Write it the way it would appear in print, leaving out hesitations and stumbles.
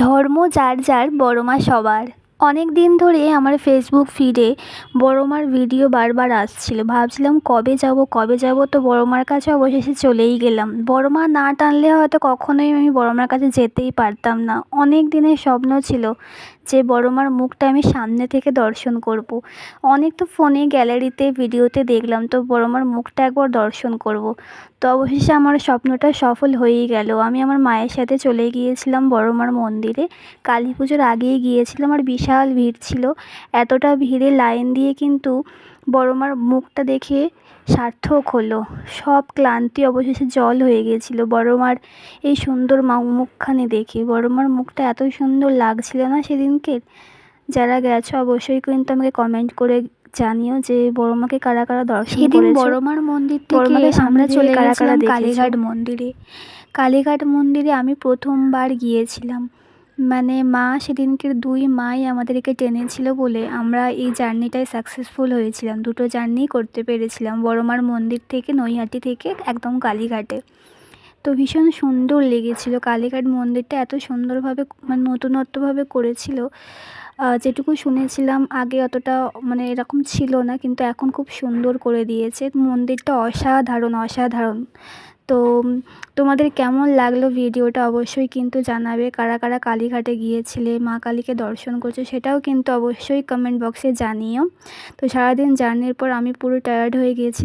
ধর্ম যার যার, বড় মা সবার। অনেক দিন ধরে আমার ফেসবুক ফিডে বড় মার ভিডিও বারবার আসছিল। ভাবছিলাম কবে যাব, তো বড় মার কাছে অবশেষে চলেই গেলাম। বড় মা না টানলে হয়তো কখনোই আমি বড় মার কাছে যেতেই পারতাম না। অনেক দিনের স্বপ্ন ছিল যে বড় মার মুখটা আমি সামনে থেকে দর্শন করব। অনেক তো ফোনে গ্যালারিতে ভিডিওতে দেখলাম, তো বড় মার মুখটা একবার দর্শন করব। তো অবশেষে আমার স্বপ্নটা সফল হয়েই গেল। আমি আমার মায়ের সাথে চলে গিয়েছিলাম বড় মার মন্দিরে। কালী পুজোর আগেই গিয়েছিলাম, আর বিশাল ভিড় ছিল। এতটা ভিড়ে লাইন দিয়ে কিন্তু বড় মার মুখটা দেখে সার্থক হলো। সব ক্লান্তি অবশেষে জল হয়ে গিয়েছিল বড় মার এই সুন্দর মুখখানি দেখে। বড় মার মুখটা এত সুন্দর লাগছিল না সেদিনকে। যারা গেছো অবশ্যই কিন্তু আমাকে কমেন্ট করে জানিও যে বড় মাকে কারা কারা দর্শন করেছো। সেদিন বড় মার মন্দির থেকে আমরা চলে গেছিলাম কালীঘাট মন্দিরে। কালীঘাট মন্দিরে আমি প্রথমবার গিয়েছিলাম। মানে মা সেদিনকে দুই মাই আমাদেরকে টেনেছিল বলে আমরা এই জার্নিটায় সাকসেসফুল হয়েছিলাম। দুটো জার্নি করতে পেরেছিলাম, বড় মার মন্দির থেকে নৈহাটি থেকে একদম কালীঘাটে। তো ভীষণ সুন্দর লেগেছিল। কালীঘাট মন্দিরটা এত সুন্দরভাবে মানে নতুনত্বভাবে করেছিল। যেটুকু শুনেছিলাম আগে অতটা মানে এরকম ছিল না, কিন্তু এখন খুব সুন্দর করে দিয়েছে মন্দিরটা। অসাধারণ অসাধারণ। তো তোমাদের কেমন লাগলো ভিডিওটা অবশ্যই কিন্তু জানাবে। কারা কারা কালীঘাটে গিয়েছিলে, মা কালীকে দর্শন করছো, সেটাও কিন্তু অবশ্যই কমেন্ট বক্সে জানিও। তো সারাদিন জার্নির পর আমি পুরো টায়ার্ড হয়ে গিয়েছি।